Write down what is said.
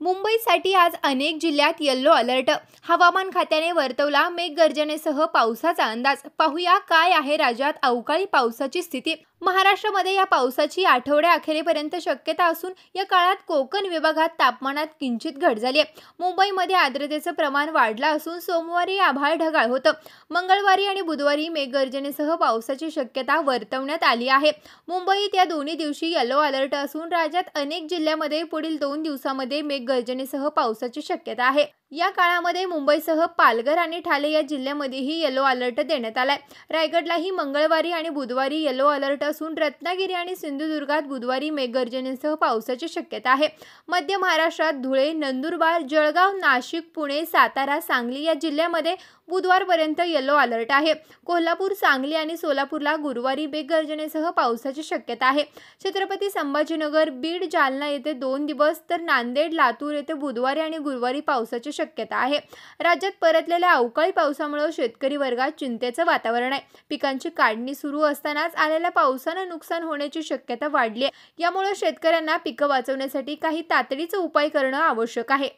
मुंबईसाठी आज अनेक जिल्ह्यात येल्लो अलर्ट. हवामान खात्याने वर्तवला मेघगर्जनेसह पावसाचा अंदाज. पाहूया काय आहे राज्यात अवकाळी पावसाची स्थिती. महाराष्ट्रामध्ये या पावसाची आठवड्या अखेरीपर्यंत शक्यता असून या काळात कोकण विभागात तापमानात किंचित घट झाली आहे. मुंबईमध्ये आर्द्रतेचं प्रमाण वाढलं असून सोमवारी आभाळ ढगाळ होतं. मंगळवारी आणि बुधवारी मेघगर्जनेसह पावसाची शक्यता वर्तवण्यात आली आहे. मुंबईत या दोन्ही दिवशी येलो अलर्ट असून राज्यात अनेक जिल्ह्यांमध्ये पुढील 2 दिवसांमध्ये मेघगर्जनेसह पावसाची शक्यता आहे. या काळामध्ये मुंबईसह पालघर आणि ठाणे या जिल्ह्यांमध्येही येलो अलर्ट देण्यात आलाय. रायगडलाही मंगळवारी आणि बुधवारी येलो अलर्ट असून रत्नागिरी आणि सिंधुदुर्गात बुधवारी मेघगर्जनेसह पावसाची शक्यता आहे. मध्य महाराष्ट्रात धुळे, नंदुरबार, जळगाव, नाशिक, पुणे, सातारा, सांगली या जिल्ह्यांमध्ये बुधवारपर्यंत येलो अलर्ट आहे. कोल्हापूर, सांगली आणि सोलापूरला गुरुवारी मेघगर्जनेसह पावसाची शक्यता आहे. छत्रपती संभाजीनगर, बीड, जालना येथे 2 दिवस तर नांदेड, लातूर येथे बुधवारी आणि गुरुवारी पावसाची शक्यता आहे. राज्यात परतलेल्या अवकाळी पावसामुळे शेतकरी वर्गात चिंतेचं वातावरण आहे. पिकांची काढणी सुरू असतानाच आलेल्या पावसानं नुकसान होण्याची शक्यता वाढली आहे. यामुळे शेतकऱ्यांना पिकं वाचवण्यासाठी काही तातडीचे उपाय करणं आवश्यक आहे.